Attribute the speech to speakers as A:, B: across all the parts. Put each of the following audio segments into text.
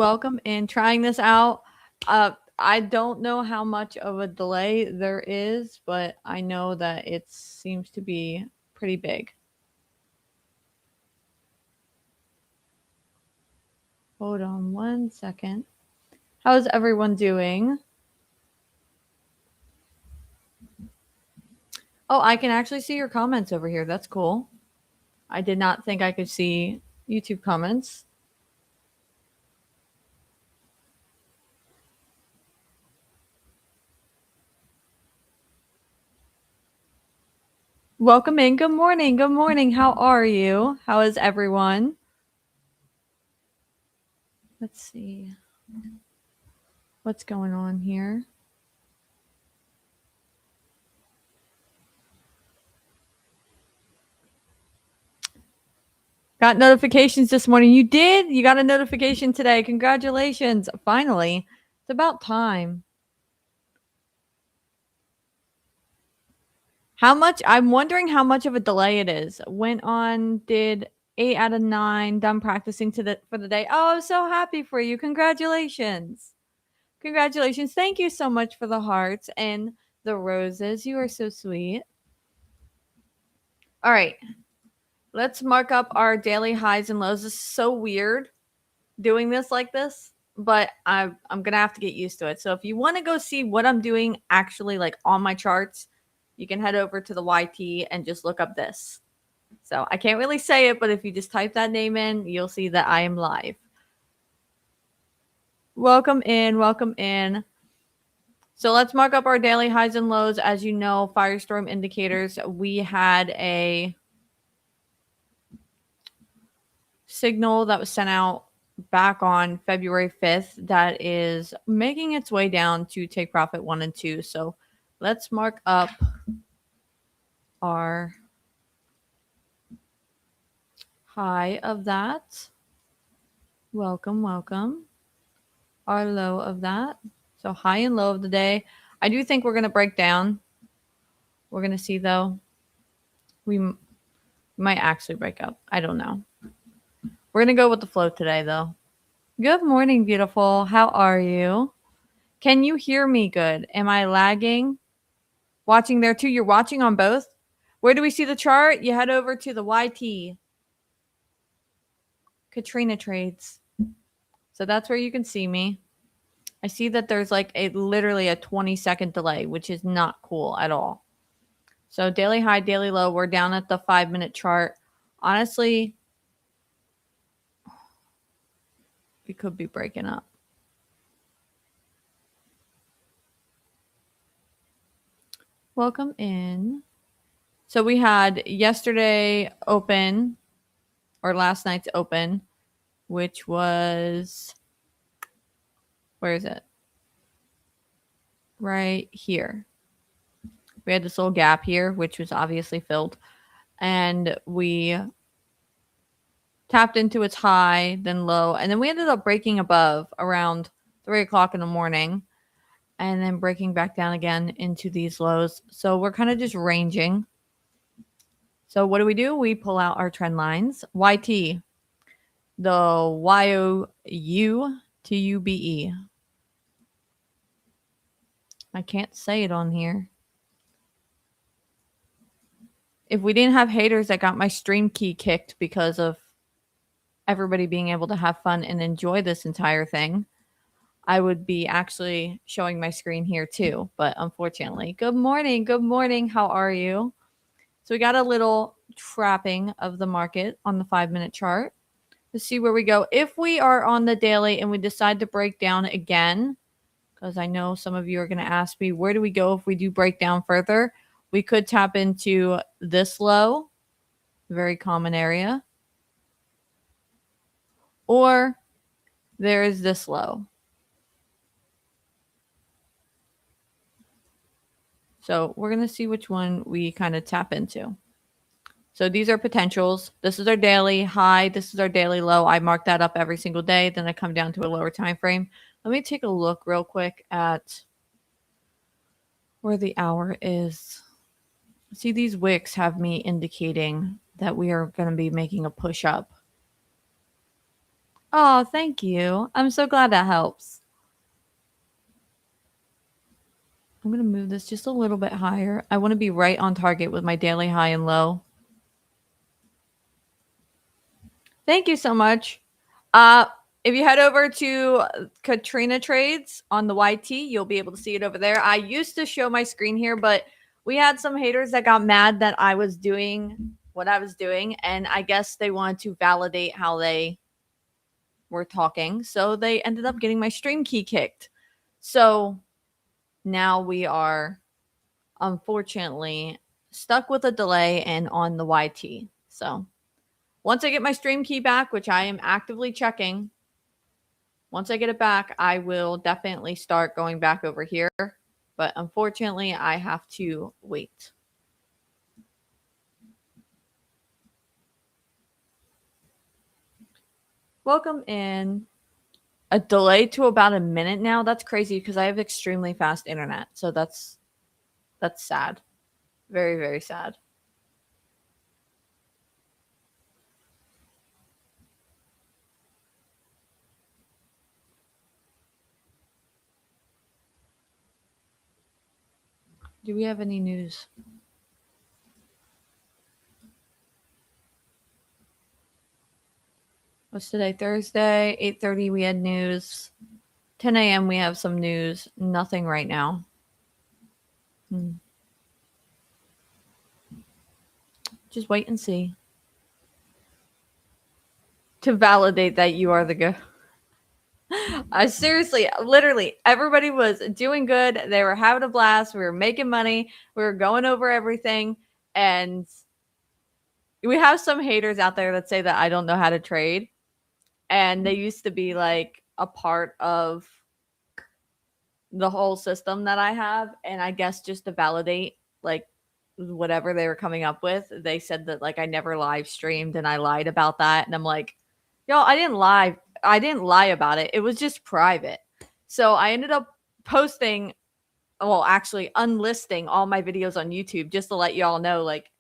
A: Welcome in. Trying this out. I don't know how much of a delay there is, but I know that it seems to be pretty big. Hold on 1 second. How's everyone doing? Oh, I can actually see your comments over here. That's cool. I did not think I could see YouTube comments. Welcome in. Good morning. Good morning. How are you? How is everyone? Let's see what's going on here. Got notifications this morning. You did? You got a notification today. Congratulations. Finally. It's about time. I'm wondering how much of a delay it is. Went on, did 8 out of 9, done practicing for the day. Oh, I'm so happy for you. Congratulations. Congratulations. Thank you so much for the hearts and the roses. You are so sweet. All right. Let's mark up our daily highs and lows. This is so weird doing this like this, but I'm gonna have to get used to it. So if you want to go see what I'm doing actually like on my charts, you can head over to the YT and just look up this. So I can't really say it, but if you just type that name in, you'll see that I am live. Welcome in, welcome in. So let's mark up our daily highs and lows. As you know, firestorm indicators, we had a signal that was sent out back on February 5th that is making its way down to take profit 1 and 2. So let's mark up our high of that. Welcome, welcome. Our low of that. So high and low of the day. I do think we're going to break down. We're going to see though. We might actually break up. I don't know. We're going to go with the flow today though. Good morning, beautiful. How are you? Can you hear me good? Am I lagging? Watching there too. You're watching on both? Where do we see the chart? You head over to the YT. Katrina trades. So that's where you can see me. I see that there's like literally a 20-second delay, which is not cool at all. So daily high, daily low. We're down at the 5-minute chart. Honestly, we could be breaking up. Welcome in. So we had yesterday open, or last night's open, which was, where is it? Right here. We had this little gap here, which was obviously filled. And we tapped into its high, then low. And then we ended up breaking above around 3 o'clock in the morning. And then breaking back down again into these lows. So we're kind of just ranging. So what do? We pull out our trend lines. YT, the YOUTUBE. I can't say it on here. If we didn't have haters that got my stream key kicked because of everybody being able to have fun and enjoy this entire thing, I would be actually showing my screen here too. But unfortunately, good morning. Good morning. How are you? So we got a little trapping of the market on the 5-minute chart to see where we go. If we are on the daily and we decide to break down again, because I know some of you are going to ask me, where do we go if we do break down further? We could tap into this low, very common area. Or there is this low. So we're going to see which one we kind of tap into. So these are potentials. This is our daily high. This is our daily low. I mark that up every single day. Then I come down to a lower time frame. Let me take a look real quick at where the hour is. See, these wicks have me indicating that we are going to be making a push up. Oh, thank you. I'm so glad that helps. I'm going to move this just a little bit higher. I want to be right on target with my daily high and low. Thank you so much. Uh, if you head over to Katrina Trades on the YT, you'll be able to see it over there. I used to show my screen here, but we had some haters that got mad that I was doing what I was doing, and I guess they wanted to validate how they were talking. So they ended up getting my stream key kicked. So now we are unfortunately stuck with a delay and on the YT. So once I get my stream key back, which I am actively checking, once I get it back, I will definitely start going back over here. But unfortunately, I have to wait. Welcome in. A delay to about a minute now. That's crazy because I have extremely fast internet. So that's sad. Very, very sad. Do we have any news? What's today? Thursday, 8:30 we had news. 10 a.m. we have some news. Nothing right now. Just wait and see. To validate that you are the good. I seriously, literally, everybody was doing good. They were having a blast. We were making money. We were going over everything. And we have some haters out there that say that I don't know how to trade. And they used to be like a part of the whole system that I have. And I guess just to validate like whatever they were coming up with, they said that like I never live streamed and I lied about that. And I'm like, yo, I didn't lie. I didn't lie about it. It was just private. So I ended up posting, well, actually unlisting all my videos on YouTube just to let y'all know, like,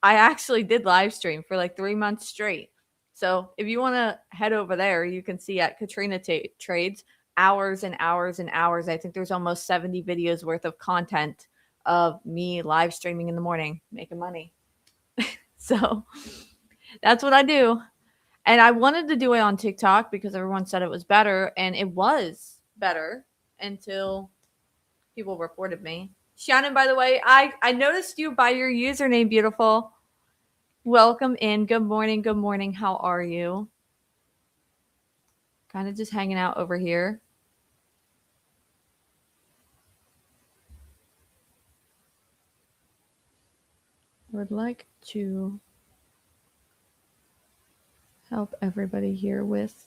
A: I actually did live stream for like 3 months straight. So if you want to head over there, you can see at Katrina Trades hours and hours and hours. I think there's almost 70 videos worth of content of me live streaming in the morning, making money. So that's what I do. And I wanted to do it on TikTok because everyone said it was better, and it was better until people reported me. Shannon, by the way, I noticed you by your username, beautiful. Welcome in. Good morning. Good morning. How are you? Kind of just hanging out over here. I would like to help everybody here with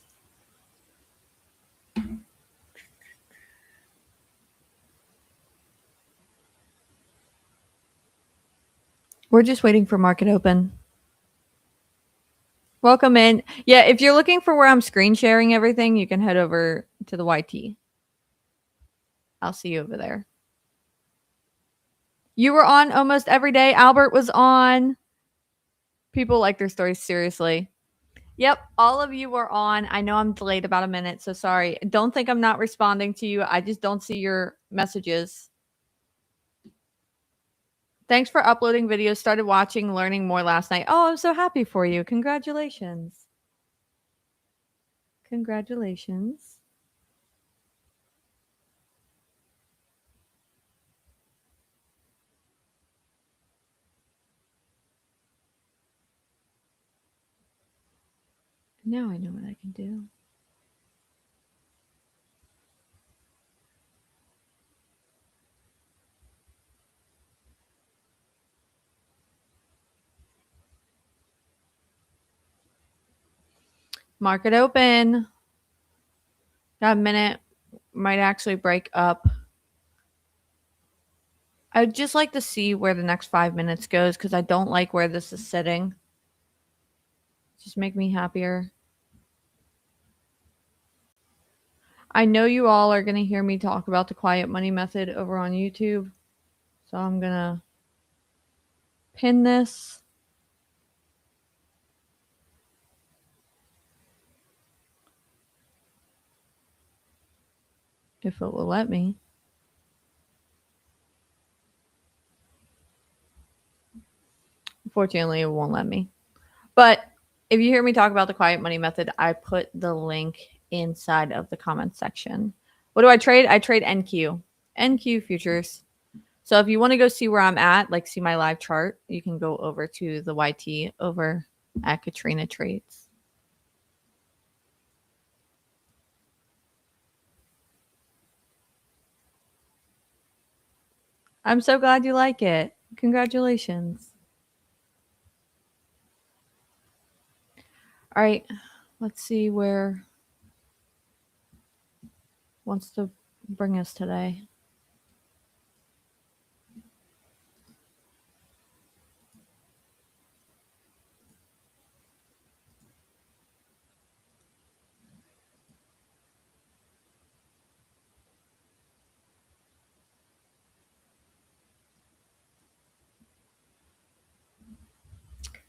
A: we're just waiting for market open. Welcome in. Yeah, if you're looking for where I'm screen sharing everything, you can head over to the YT. I'll see you over there. You were on almost every day. Albert was on. People like their stories seriously. Yep, all of you were on. I know I'm delayed about a minute, so sorry. Don't think I'm not responding to you. I just don't see your messages. Thanks for uploading videos. Started watching, learning more last night. Oh, I'm so happy for you. Congratulations. Congratulations. Now I know what I can do. Market open. Got a minute. Might actually break up. I'd just like to see where the next 5 minutes goes because I don't like where this is sitting. Just make me happier. I know you all are going to hear me talk about the quiet money method over on YouTube. So I'm going to pin this. if it will let me. Unfortunately, it won't let me. But if you hear me talk about the quiet money method, I put the link inside of the comments section. What do I trade? I trade NQ. NQ futures. So if you want to go see where I'm at, like see my live chart, you can go over to the YT over at Katrina Trades. I'm so glad you like it. Congratulations. All right, let's see where wants to bring us today.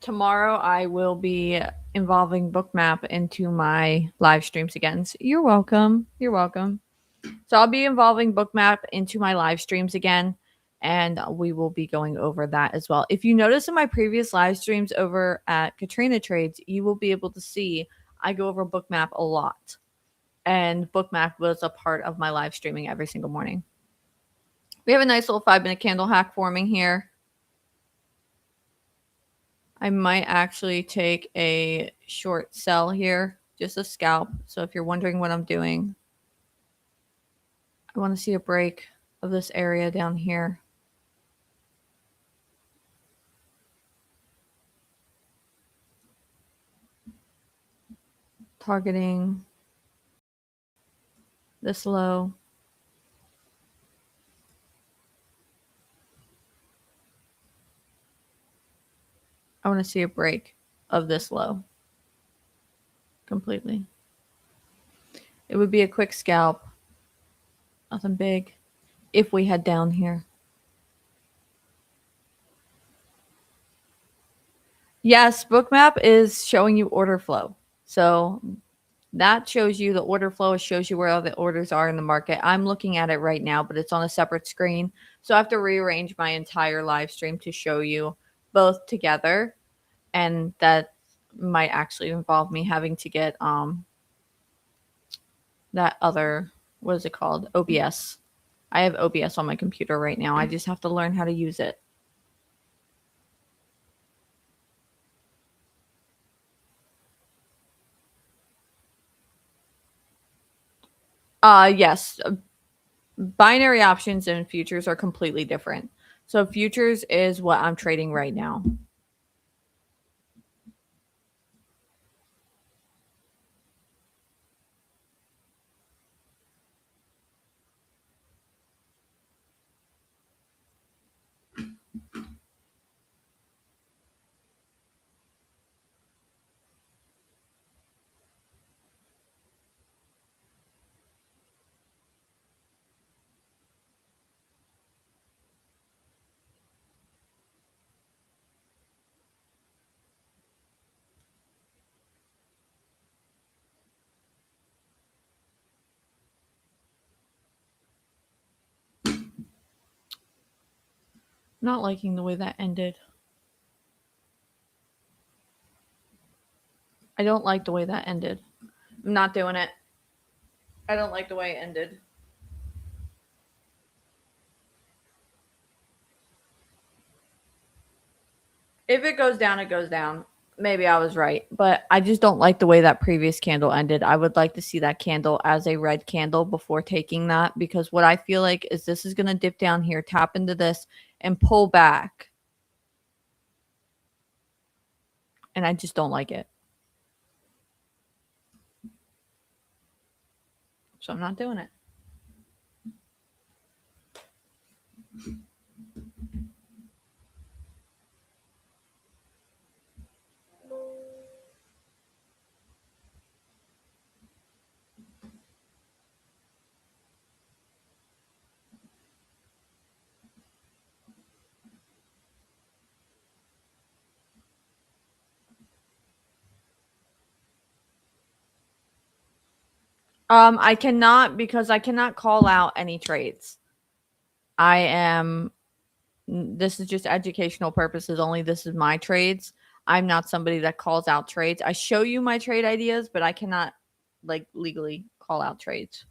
A: Tomorrow I will be involving Bookmap into my live streams again. So you're welcome. You're welcome. So I'll be involving Bookmap into my live streams again, and we will be going over that as well. If you notice in my previous live streams over at Katrina Trades, you will be able to see I go over Bookmap a lot. And Bookmap was a part of my live streaming every single morning. We have a nice little 5-minute candle hack forming here. I might actually take a short sell here, just a scalp. So if you're wondering what I'm doing, I want to see a break of this area down here. Targeting this low. I want to see a break of this low completely. It would be a quick scalp, nothing big, if we head down here. Yes, Bookmap is showing you order flow. So that shows you the order flow. It shows you where all the orders are in the market. I'm looking at it right now, but it's on a separate screen. So I have to rearrange my entire live stream to show you both together. And that might actually involve me having to get that other, what is it called? OBS. I have OBS on my computer right now. I just have to learn how to use it. Yes. Binary options and futures are completely different. So futures is what I'm trading right now. Not liking the way that ended. I don't like the way that ended. I'm not doing it. I don't like the way it ended. If it goes down, it goes down. Maybe I was right, but I just don't like the way that previous candle ended. I would like to see that candle as a red candle before taking that, because what I feel like is this is going to dip down here, tap into this, and pull back. And I just don't like it. So I'm not doing it. I cannot because I cannot call out any trades. I am this is just educational purposes only. This is my trades. I'm not somebody that calls out trades. I show you my trade ideas, but I cannot like legally call out trades.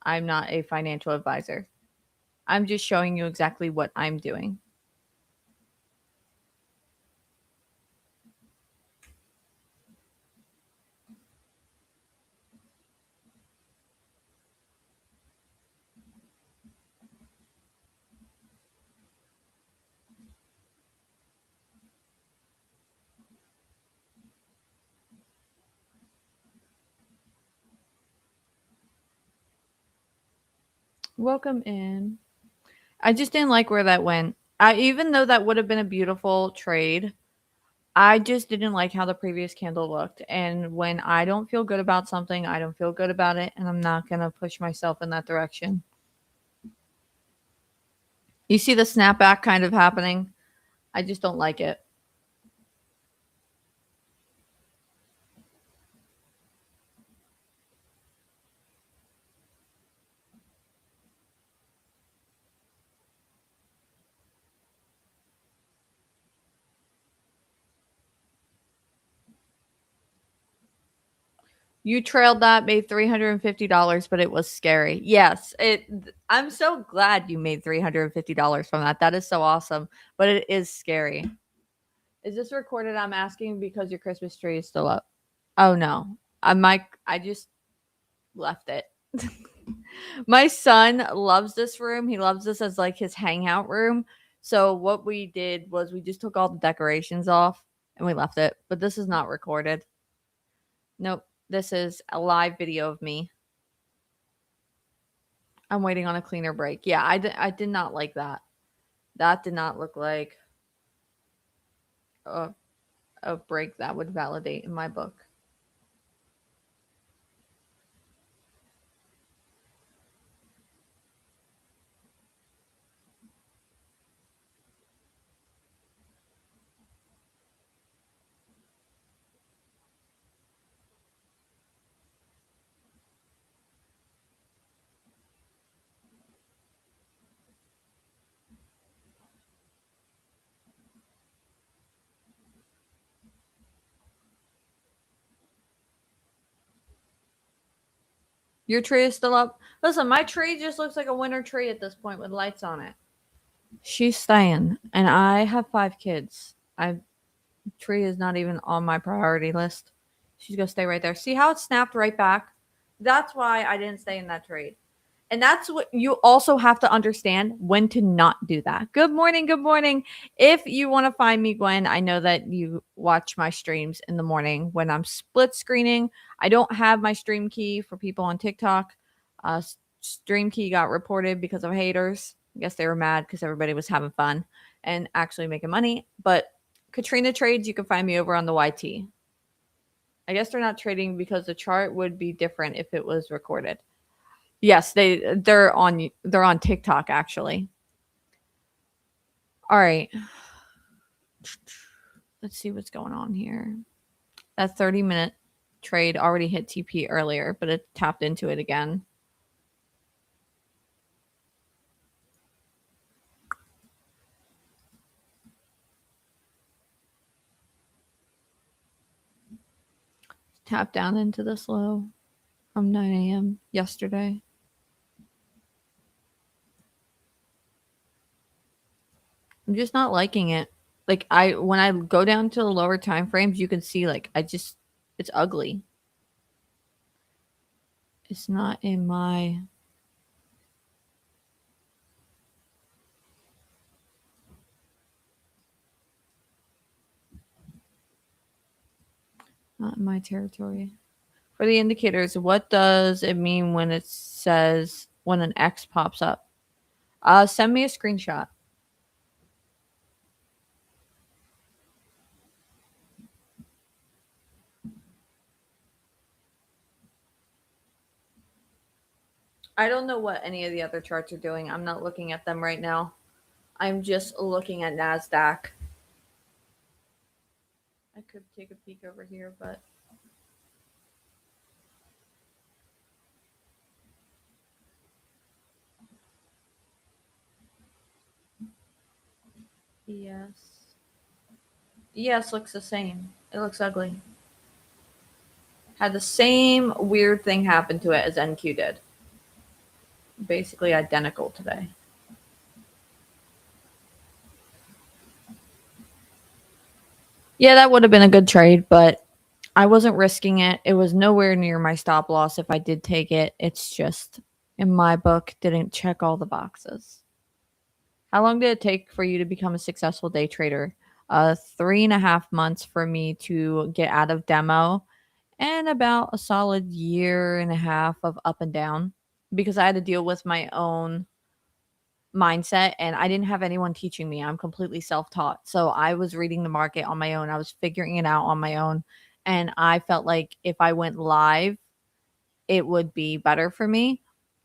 A: I'm not a financial advisor. I'm just showing you exactly what I'm doing. Welcome in. I just didn't like where that went. I even though that would have been a beautiful trade, I just didn't like how the previous candle looked. And when I don't feel good about something, I don't feel good about it, and I'm not going to push myself in that direction. You see the snapback kind of happening? I just don't like it. You trailed that, made $350, but it was scary. Yes, it. I'm so glad you made $350 from that. That is so awesome, but it is scary. Is this recorded? I'm asking because your Christmas tree is still up. Oh no, I just left it. My son loves this room. He loves this as like his hangout room. So what we did was we just took all the decorations off and we left it. But this is not recorded. Nope. This is a live video of me. I'm waiting on a cleaner break. Yeah, I did not like that. That did not look like a, a break that would validate in my book. Your tree is still up. Listen, my tree just looks like a winter tree at this point with lights on it. She's staying, and I have 5 kids. I tree is not even on my priority list. She's gonna stay right there. See how it snapped right back? That's why I didn't stay in that trade. And that's what you also have to understand when to not do that. Good morning. Good morning. If you want to find me, Gwen, I know that you watch my streams in the morning when I'm split screening. I don't have my stream key for people on TikTok. Stream key got reported because of haters. I guess they were mad because everybody was having fun and actually making money. But Katrina trades, you can find me over on the YT. I guess they're not trading because the chart would be different if it was recorded. Yes, they're on TikTok actually. All right. Let's see what's going on here. That 30-minute trade already hit TP earlier, but it tapped into it again. Tapped down into this low from 9 a.m. yesterday. I'm just not liking it. Like I when I go down to the lower time frames, you can see like it's ugly. It's not in my not in my territory. For the indicators, what does it mean when it says when an X pops up? Send me a screenshot. I don't know what any of the other charts are doing. I'm not looking at them right now. I'm just looking at NASDAQ. I could take a peek over here, but Yes. Yes, looks the same. It looks ugly. Had the same weird thing happen to it as NQ did. Basically identical today. Yeah, that would have been a good trade, but I wasn't risking it. It was nowhere near my stop loss if I did take it. It's just, in my book, didn't check all the boxes. How long did it take for you to become a successful day trader? 3.5 months for me to get out of demo, and about a solid year and a half of up and down because I had to deal with my own mindset and I didn't have anyone teaching me. I'm completely self-taught. So I was reading the market on my own. I was figuring it out on my own. And I felt like if I went live, it would be better for me.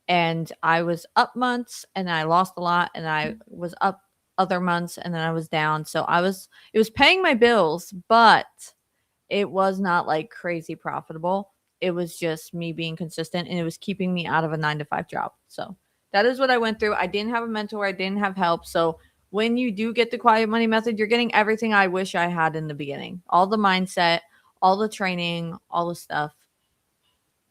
A: And I was up months and I lost a lot and I was up other months and then I was down. So it was paying my bills, but it was not like crazy profitable. It was just me being consistent and it was keeping me out of a 9 to 5 job. So that is what I went through. I didn't have a mentor, I didn't have help. So when you do get the quiet money method, you're getting everything I wish I had in the beginning, all the mindset, all the training, all the stuff.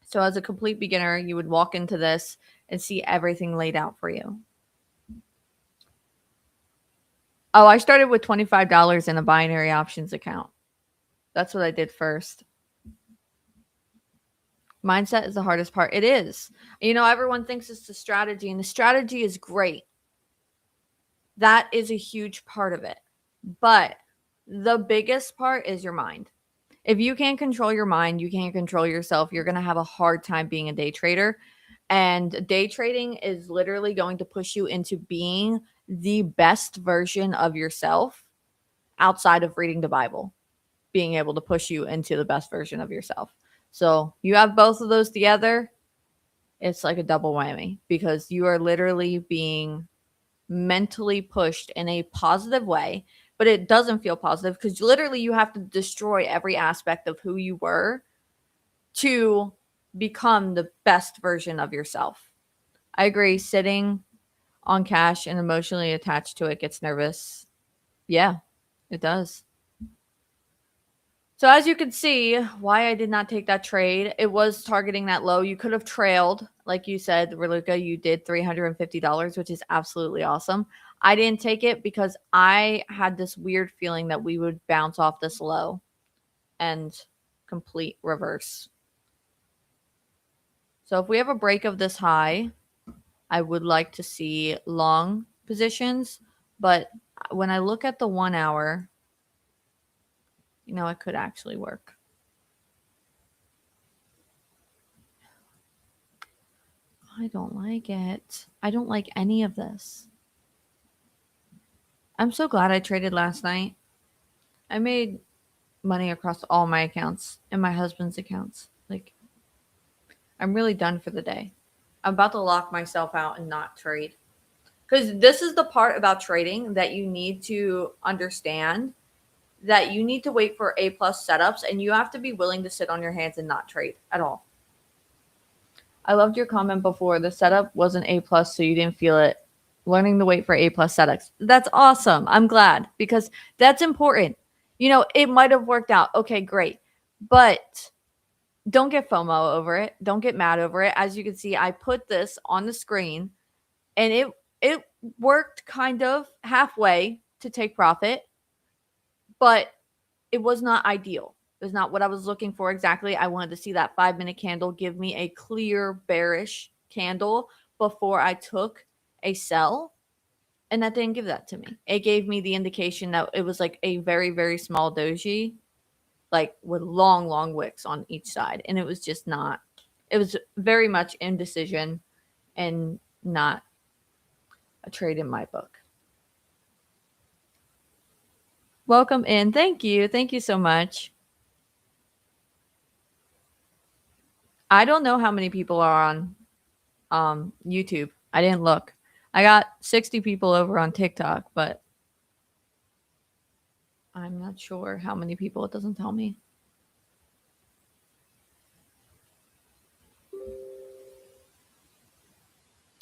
A: So as a complete beginner, you would walk into this and see everything laid out for you. Oh, I started with $25 in a binary options account. That's what I did first. Mindset is the hardest part. It is. You know, everyone thinks it's the strategy, and the strategy is great. That is a huge part of it. But the biggest part is your mind. If you can't control your mind, you can't control yourself, you're going to have a hard time being a day trader. And day trading is literally going to push you into being the best version of yourself outside of reading the Bible, being able to push you into the best version of yourself. So you have both of those together, it's like a double whammy because you are literally being mentally pushed in a positive way, but it doesn't feel positive because literally you have to destroy every aspect of who you were to become the best version of yourself. I agree. Sitting on cash and emotionally attached to it gets nervous. Yeah, it does. So as you can see, why I did not take that trade, it was targeting that low. You could have trailed, like you said, Reluca, you did $350, which is absolutely awesome. I didn't take it because I had this weird feeling that we would bounce off this low and complete reverse. So if we have a break of this high, I would like to see long positions. But when I look at the 1 hour, you know, it could actually work. I don't like it. I don't like any of this. I'm so glad I traded last night. I made money across all my accounts and my husband's accounts. Like, I'm really done for the day. I'm about to lock myself out and not trade. Because this is the part about trading that you need to understand, that you need to wait for A plus setups and you have to be willing to sit on your hands and not trade at all. I loved your comment before. The setup wasn't A plus, so you didn't feel it. Learning to wait for A plus setups. That's awesome. I'm glad because that's important. You know, it might have worked out. Okay, great. But don't get FOMO over it. Don't get mad over it. As you can see, I put this on the screen and it worked kind of halfway to take profit, but it was not ideal. It was not what I was looking for exactly. I wanted to see that 5 minute candle give me a clear bearish candle before I took a sell. And that didn't give that to me. It gave me the indication that it was like a very, very small doji, like with long, long wicks on each side. And it was just not, it was very much indecision and not a trade in my book. Welcome in. Thank you. Thank you so much. I don't know how many people are on YouTube. I didn't look. I got 60 people over on TikTok, but I'm not sure how many people. It doesn't tell me.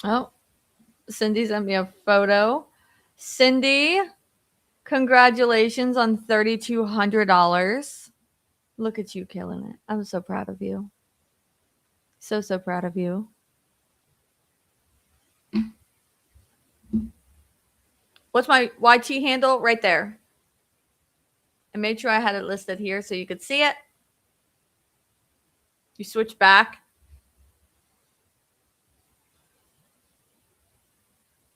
A: Oh, Cindy sent me a photo. Cindy, Congratulations on $3,200. Look at you killing it. I'm so proud of you. So, so proud of you. What's my YT handle? Right there. I made sure I had it listed here so you could see it. You switch back.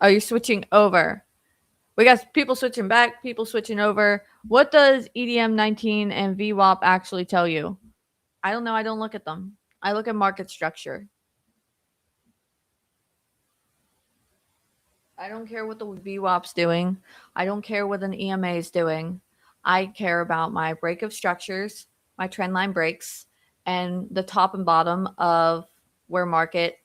A: Oh, you're switching over. We got people switching back, people switching over. What does EDM 19 and VWAP actually tell you? I don't know. I don't look at them. I look at market structure. I don't care what the VWAP's doing. I don't care what an EMA is doing. I care about my break of structures, my trend line breaks, and the top and bottom of where market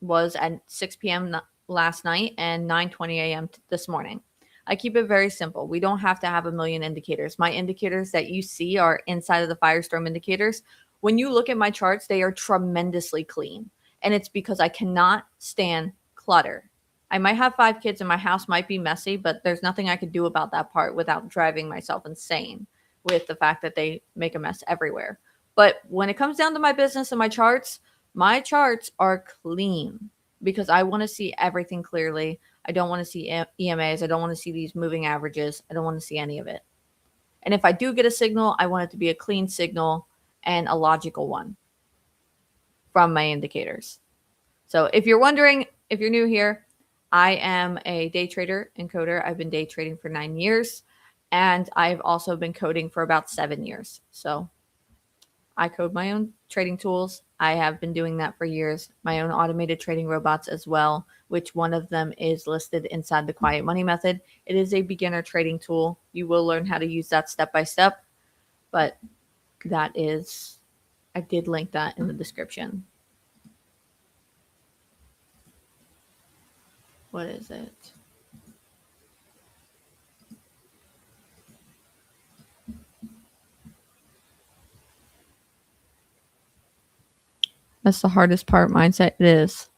A: was at 6 p.m. last night and 9:20 a.m. this morning. I keep it very simple. We don't have to have a million indicators. My indicators that you see are inside of the Firestorm indicators. When you look at my charts, they are tremendously clean. And it's because I cannot stand clutter. I might have 5 kids and my house might be messy, but there's nothing I could do about that part without driving myself insane with the fact that they make a mess everywhere. But when it comes down to my business and my charts are clean because I want to see everything clearly. I don't want to see EMAs. I don't want to see these moving averages. I don't want to see any of it. And if I do get a signal, I want it to be a clean signal and a logical one from my indicators. So if you're wondering, if you're new here, I am a day trader and coder. I've been day trading for 9 years, and I've also been coding for about 7 years. So I code my own trading tools. I have been doing that for years. My own automated trading robots as well, which one of them is listed inside the Quiet Money Method. It is a beginner trading tool. You will learn how to use that step by step, but that is, I did link that in the description. What is it? That's the hardest part, mindset. It is.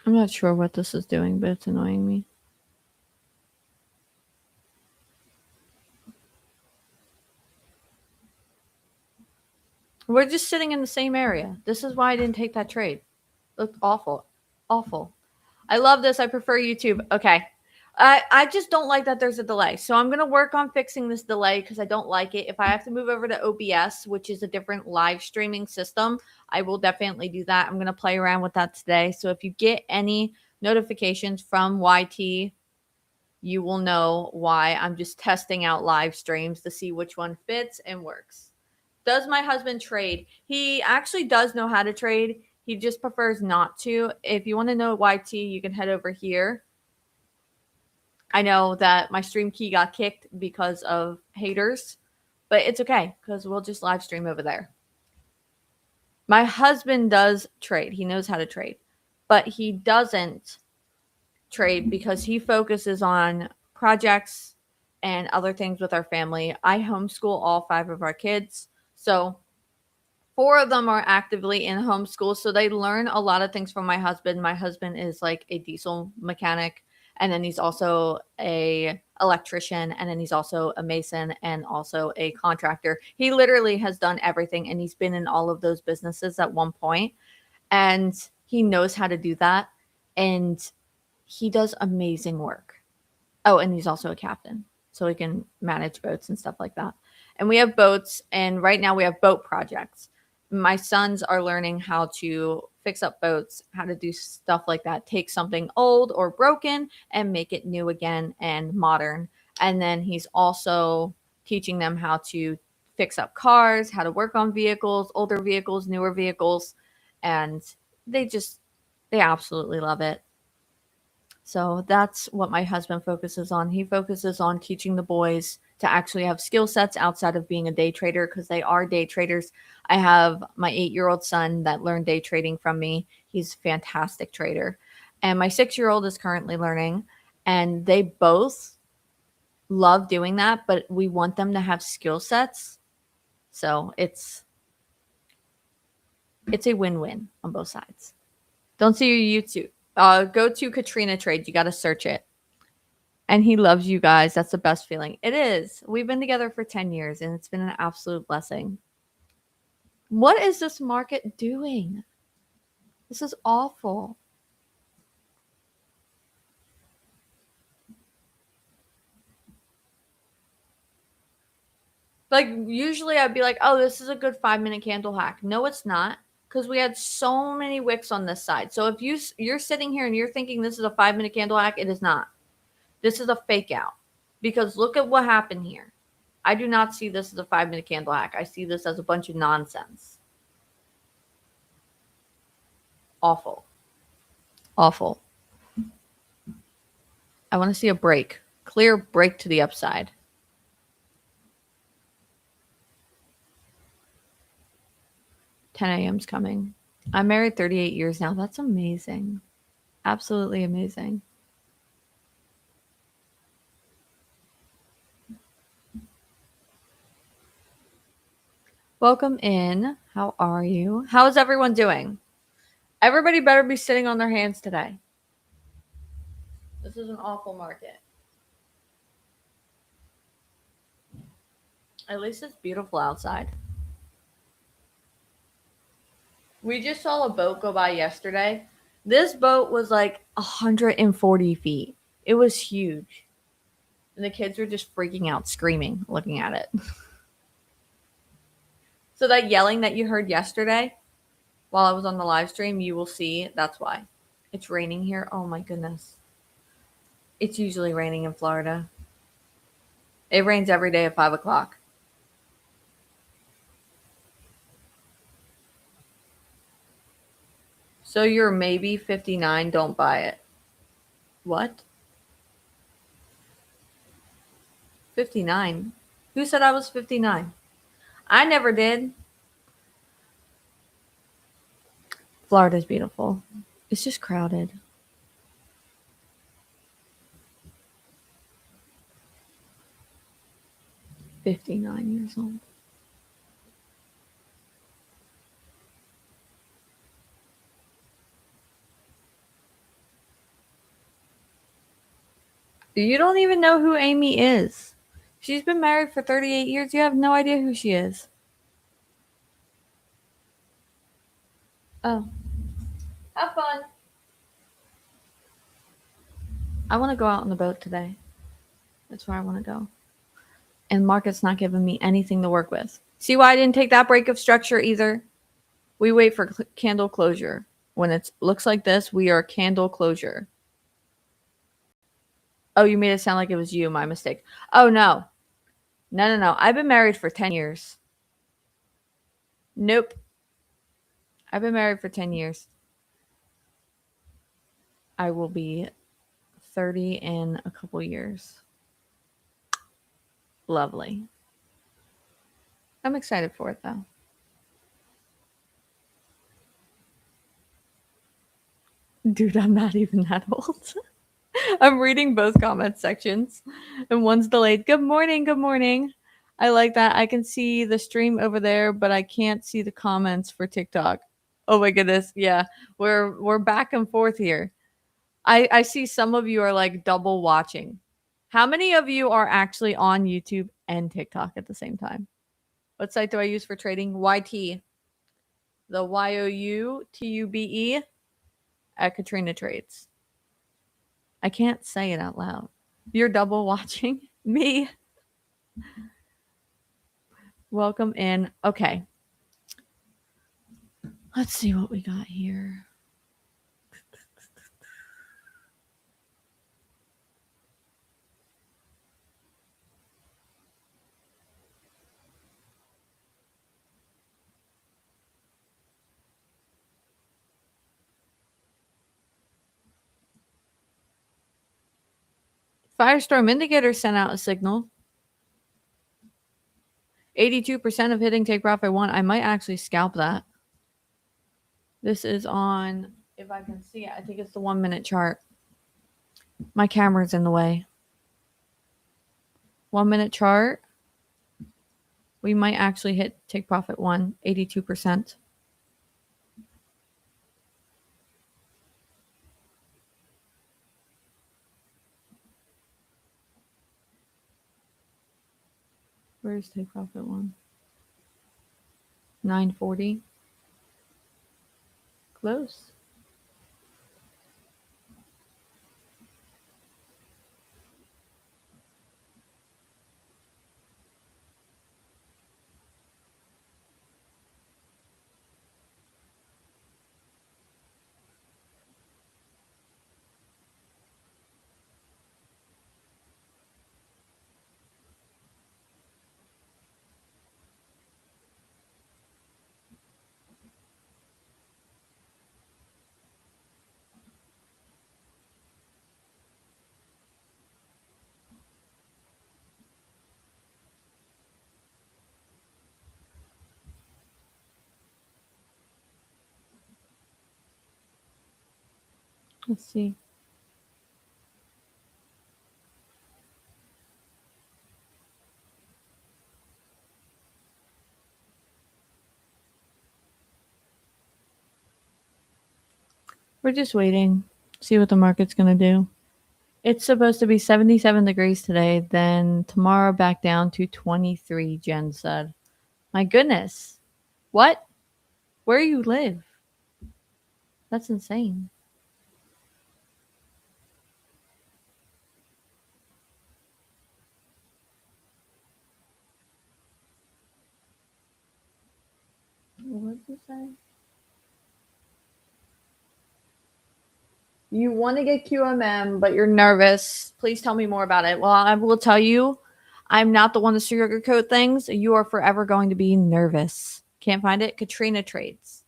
A: I'm not sure what this is doing, but it's annoying me. We're just sitting in the same area. This is why I didn't take that trade. Looked awful. Awful. I love this. I prefer YouTube. Okay. I just don't like that there's a delay. So I'm going to work on fixing this delay because I don't like it. If I have to move over to OBS, which is a different live streaming system, I will definitely do that. I'm going to play around with that today. So if you get any notifications from YT, you will know why I'm just testing out live streams to see which one fits and works. Does my husband trade? He actually does know how to trade. He just prefers not to. If you want to know YT, you can head over here. I know that my stream key got kicked because of haters, but it's okay because we'll just live stream over there. My husband does trade. He knows how to trade, but he doesn't trade because he focuses on projects and other things with our family. I homeschool all 5 of our kids. So 4 of them are actively in homeschool. So they learn a lot of things from my husband. My husband is like a diesel mechanic. And then he's also a electrician. And then he's also a mason and also a contractor. He literally has done everything. And he's been in all of those businesses at one point. And he knows how to do that. And he does amazing work. Oh, and he's also a captain. So he can manage boats and stuff like that. And we have boats. And right now we have boat projects. My sons are learning how to fix up boats, how to do stuff like that. Take something old or broken and make it new again and modern. And then he's also teaching them how to fix up cars, how to work on vehicles, older vehicles, newer vehicles. And they absolutely love it. So that's what my husband focuses on. He focuses on teaching the boys to actually have skill sets outside of being a day trader because they are day traders. I have my 8-year-old son that learned day trading from me. He's a fantastic trader. And my 6-year-old is currently learning. And they both love doing that, but we want them to have skill sets So it's a win-win on both sides. Don't see your YouTube. Go to Katrina Trade. You got to search it. And he loves you guys. That's the best feeling. It is. We've been together for 10 years and it's been an absolute blessing. What is this market doing? This is awful. Like, usually I'd be like, oh, this is a good 5-minute candle hack. No, it's not. Because we had so many wicks on this side. So if you're sitting here and you're thinking this is a 5-minute candle hack, it is not. This is a fake out. Because look at what happened here. I do not see this as a 5-minute candle hack. I see this as a bunch of nonsense. Awful. Awful. I want to see a break. Clear break to the upside. $10 a.m.'s coming. I'm married 38 years now. That's amazing. Absolutely amazing. Welcome in. How are you? How is everyone doing? Everybody better be sitting on their hands today. This is an awful market. At least it's beautiful outside. We just saw a boat go by yesterday. This boat was like 140 feet. It was huge. And the kids were just freaking out, screaming, looking at it. So that yelling that you heard yesterday while I was on the live stream, you will see that's why. It's raining here. Oh my goodness. It's usually raining in Florida. It rains every day at 5 o'clock. So you're maybe 59, don't buy it. What? 59? Who said I was 59? I never did. Florida's beautiful. It's just crowded. $59 old. You don't even know who Amy is. She's been married for 38 years. You have no idea who she is. Oh. Have fun. I want to go out on the boat today. That's where I want to go. And market's not giving me anything to work with. See why I didn't take that break of structure either? We wait for candle closure. When it looks like this, we are candle closure. Oh, you made it sound like it was you. My mistake. Oh, no. No. I've been married for 10 years. Nope. I've been married for 10 years. I will be 30 in a couple years. Lovely. I'm excited for it, though. Dude, I'm not even that old. I'm reading both comment sections, and one's delayed. Good morning. Good morning. I like that. I can see the stream over there, but I can't see the comments for TikTok. Oh my goodness. Yeah. We're back and forth here. I see some of you are like double watching. How many of you are actually on YouTube and TikTok at the same time? What site do I use for trading? YT. The YOUTUBE at Katrina Trades. I can't say it out loud. You're double watching me. Welcome in. Okay. Let's see what we got here. Firestorm indicator sent out a signal. 82% of hitting take profit 1. I might actually scalp that. This is on, if I can see it, I think it's the 1 minute chart. My camera's in the way. 1 minute chart. We might actually hit take profit 1, 82%. Where's take profit 1? 940. Close. Let's see. We're just waiting. See what the market's going to do. It's supposed to be 77 degrees today, then tomorrow back down to 23, Jen said. My goodness. What? Where you live? That's insane. What did you say? You want to get QMM, but you're nervous. Please tell me more about it. Well, I will tell you, I'm not the one to sugarcoat things. You are forever going to be nervous. Can't find it? Katrina trades.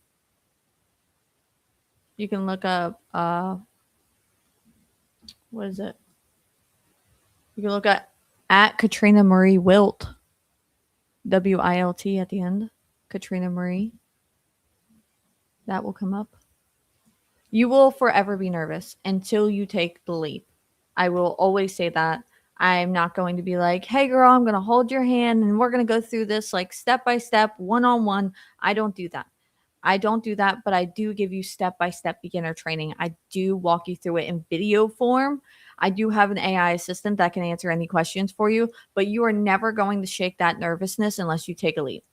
A: You can look up, what is it? You can look at Katrina Marie Wilt. WILT at the end. Katrina Marie. That will come up. You will forever be nervous until you take the leap. I will always say that. I'm not going to be like, hey, girl, I'm going to hold your hand and we're going to go through this like step by step, one on one. I don't do that. I don't do that, but I do give you step by step beginner training. I do walk you through it in video form. I do have an AI assistant that can answer any questions for you, but you are never going to shake that nervousness unless you take a leap.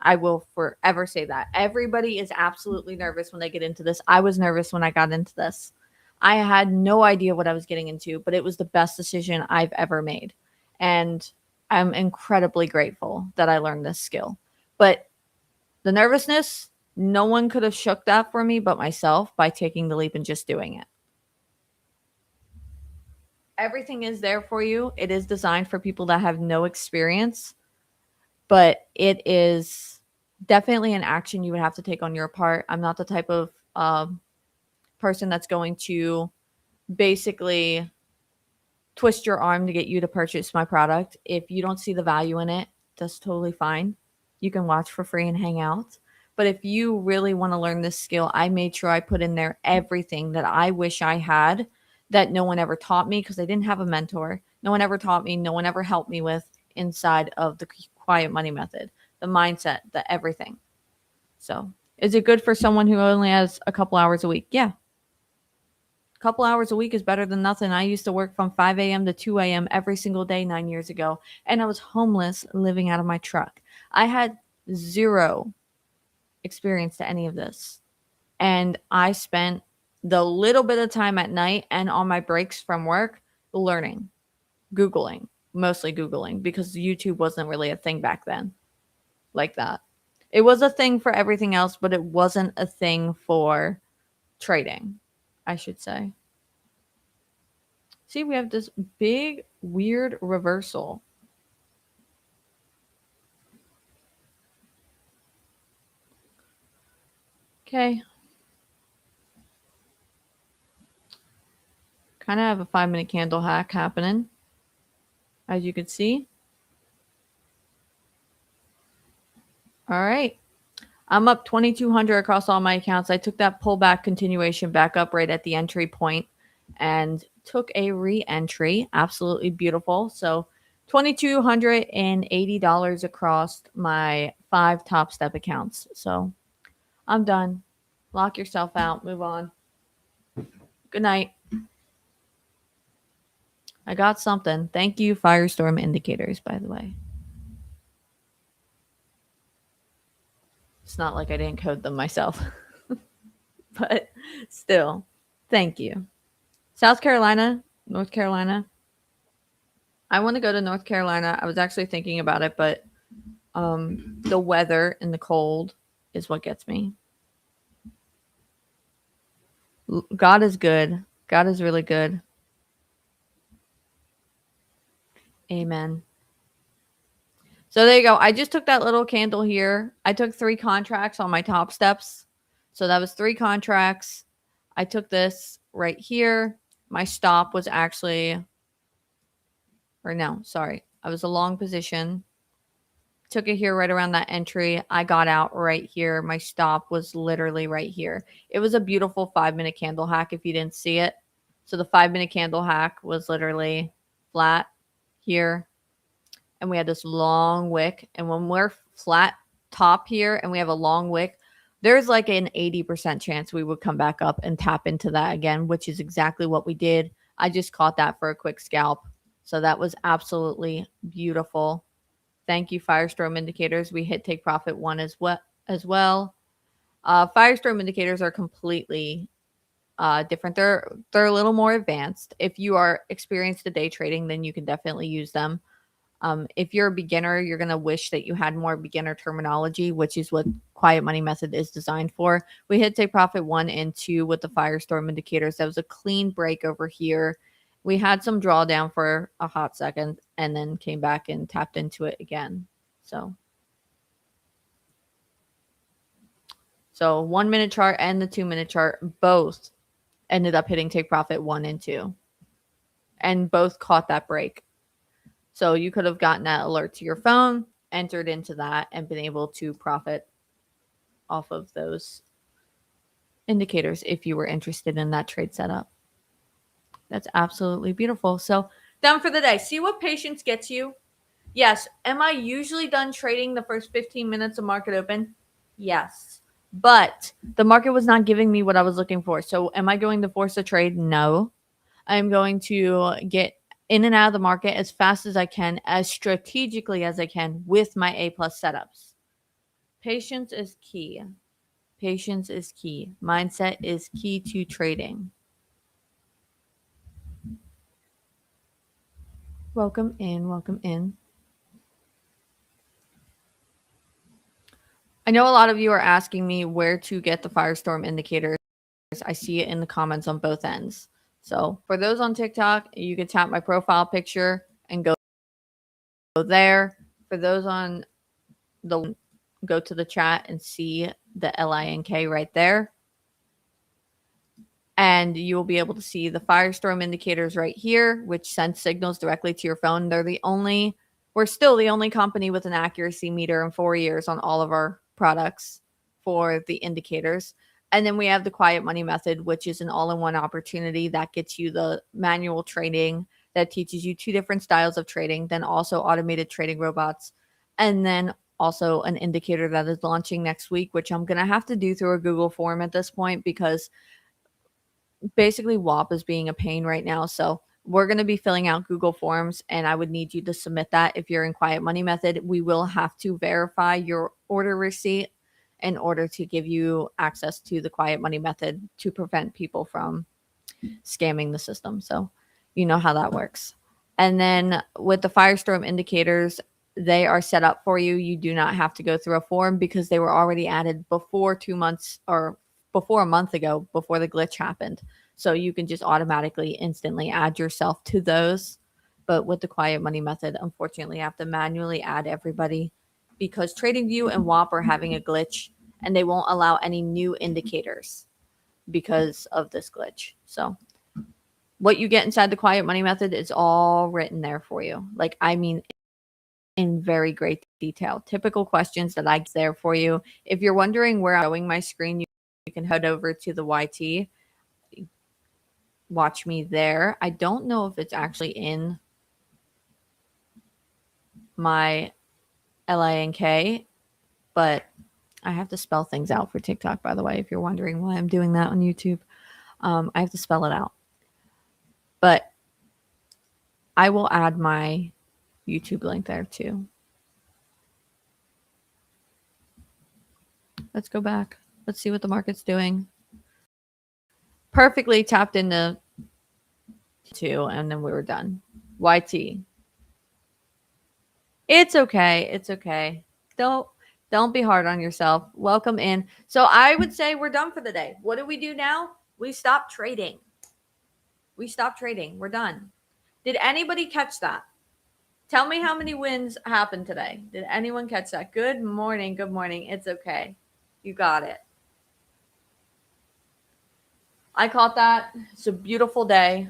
A: I will forever say that. Everybody is absolutely nervous when they get into this. I was nervous when I got into this. I had no idea what I was getting into, but it was the best decision I've ever made. And I'm incredibly grateful that I learned this skill. But the nervousness, no one could have shook that for me but myself by taking the leap and just doing it. Everything is there for you. It is designed for people that have no experience, but it is definitely an action you would have to take on your part. I'm not the type of person that's going to basically twist your arm to get you to purchase my product. If you don't see the value in it, that's totally fine. You can watch for free and hang out. But if you really want to learn this skill, I made sure I put in there everything that I wish I had that no one ever taught me because I didn't have a mentor. No one ever taught me. No one ever helped me with inside of the quiet money method, the mindset, the everything. So is it good for someone who only has a couple hours a week? Yeah. A couple hours a week is better than nothing. I used to work from 5 a.m. to 2 a.m. every single day 9 years ago, and I was homeless living out of my truck. I had zero experience to any of this. And I spent the little bit of time at night and on my breaks from work learning, Googling, mostly Googling, because YouTube wasn't really a thing back then like that. It was a thing for everything else, but it wasn't a thing for trading, I should say. See, we have this big, weird reversal. Okay. Kind of have a 5-minute candle hack happening, as you can see. All right. I'm up 2,200 across all my accounts. I took that pullback continuation back up right at the entry point and took a re-entry. Absolutely beautiful. So $2,280 across my 5 Top Step accounts. So I'm done. Lock yourself out. Move on. Good night. I got something. Thank you, Firestorm Indicators, by the way. It's not like I didn't code them myself, but still, thank you. South Carolina, North Carolina. I want to go to North Carolina. I was actually thinking about it, but the weather and the cold is what gets me. God is good. God is really good. Amen. So there you go. I just took that little candle here. I took 3 contracts on my top steps. So that was 3 contracts. I took this right here. My stop was actually, or no, sorry. I was a long position. Took it here right around that entry. I got out right here. My stop was literally right here. It was a beautiful 5-minute candle hack if you didn't see it. So the 5-minute candle hack was literally flat here. And we had this long wick. And when we're flat top here and we have a long wick, there's like an 80% chance we would come back up and tap into that again, which is exactly what we did. I just caught that for a quick scalp. So that was absolutely beautiful. Thank you, Firestorm Indicators. We hit take profit 1 as well. Firestorm Indicators are completely different. They're a little more advanced. If you are experienced in day trading, then you can definitely use them. If you're a beginner, you're going to wish that you had more beginner terminology, which is what Quiet Money Method is designed for. We hit take profit 1 and 2 with the Firestorm Indicators. That was a clean break over here. We had some drawdown for a hot second and then came back and tapped into it again. So 1-minute chart and the 2-minute chart both ended up hitting take profit 1 and 2. And both caught that break. So you could have gotten that alert to your phone, entered into that, and been able to profit off of those indicators if you were interested in that trade setup. That's absolutely beautiful. So done for the day. See what patience gets you. Yes. Am I usually done trading the first 15 minutes of market open? Yes. But the market was not giving me what I was looking for. So am I going to force a trade? No. I'm going to get in and out of the market as fast as I can, as strategically as I can with my A+ setups. Patience is key. Patience is key. Mindset is key to trading. Welcome in. Welcome in. I know a lot of you are asking me where to get the Firestorm indicators. I see it in the comments on both ends. So for those on TikTok, you can tap my profile picture and go there. For those on the go to the chat and see the LINK right there. And you will be able to see the Firestorm indicators right here, which send signals directly to your phone. We're still the only company with an accuracy meter in 4 years on all of our products for the indicators. And then we have the Quiet Money Method, which is an all-in-one opportunity that gets you the manual trading that teaches you 2 different styles of trading, then also automated trading robots, and then also an indicator that is launching next week, which I'm going to have to do through a Google form at this point because basically WAP is being a pain right now. So we're going to be filling out Google Forms, and I would need you to submit that if you're in Quiet Money Method. We will have to verify your order receipt in order to give you access to the Quiet Money Method to prevent people from scamming the system. So you know how that works. And then with the Firestorm indicators, they are set up for you. You do not have to go through a form because they were already added before 2 months or before a month ago, before the glitch happened. So you can just automatically instantly add yourself to those. But with the Quiet Money Method, unfortunately, I have to manually add everybody because TradingView and WAP are having a glitch and they won't allow any new indicators because of this glitch. So what you get inside the Quiet Money Method is all written there for you. Like, I mean, in very great detail. Typical questions that I get there for you. If you're wondering where I'm showing my screen, you can head over to the YT. Watch me there. I don't know if it's actually in my LINK, but I have to spell things out for TikTok, by the way, if you're wondering why I'm doing that on YouTube. I have to spell it out. But I will add my YouTube link there too. Let's go back. Let's see what the market's doing. Perfectly tapped into 2, and then we were done. YT. It's okay. It's okay. Don't be hard on yourself. Welcome in. So I would say we're done for the day. What do we do now? We stop trading. We're done. Did anybody catch that? Tell me how many wins happened today. Did anyone catch that? Good morning. Good morning. It's okay. You got it. I caught that. It's a beautiful day.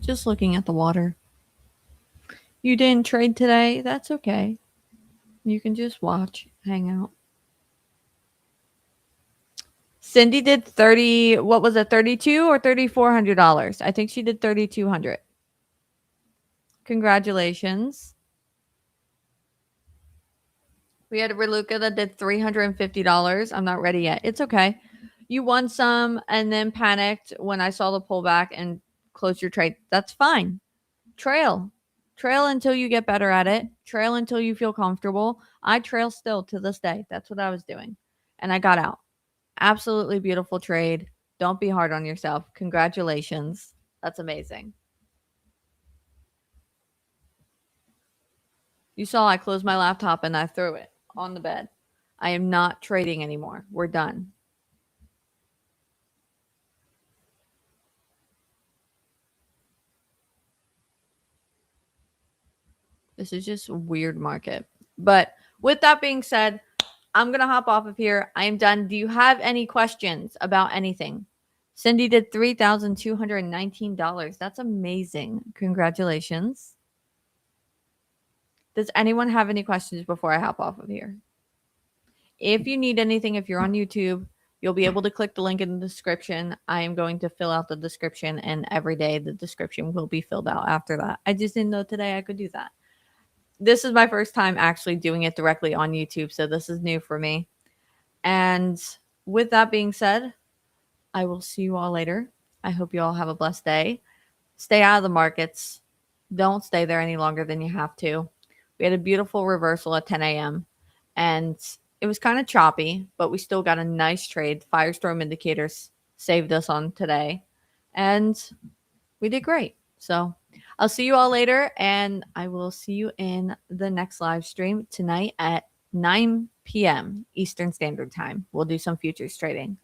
A: Just looking at the water. You didn't trade today? That's okay. You can just watch, hang out. Cindy did 30, what was it, 32 or $3,400? I think she did 3,200. Congratulations. We had a Reluca that did $350. I'm not ready yet. It's okay. You won some and then panicked when I saw the pullback and closed your trade. That's fine. Trail until you get better at it. Trail until you feel comfortable. I trail still to this day. That's what I was doing. And I got out. Absolutely beautiful trade. Don't be hard on yourself. Congratulations. That's amazing. You saw I closed my laptop and I threw it on the bed. I am not trading anymore. We're done. This is just a weird market. But with that being said, I'm going to hop off of here. I am done. Do you have any questions about anything? Cindy did $3,219. That's amazing. Congratulations. Does anyone have any questions before I hop off of here? If you need anything, if you're on YouTube, you'll be able to click the link in the description. I am going to fill out the description, and every day the description will be filled out after that. I just didn't know today I could do that. This is my first time actually doing it directly on YouTube, so this is new for me. And with that being said, I will see you all later. I hope you all have a blessed day. Stay out of the markets. Don't stay there any longer than you have to. We had a beautiful reversal at 10 a.m. and it was kind of choppy, but we still got a nice trade. Firestorm indicators saved us on today, and we did great. So I'll see you all later, and I will see you in the next live stream tonight at 9 p.m. Eastern Standard Time. We'll do some futures trading.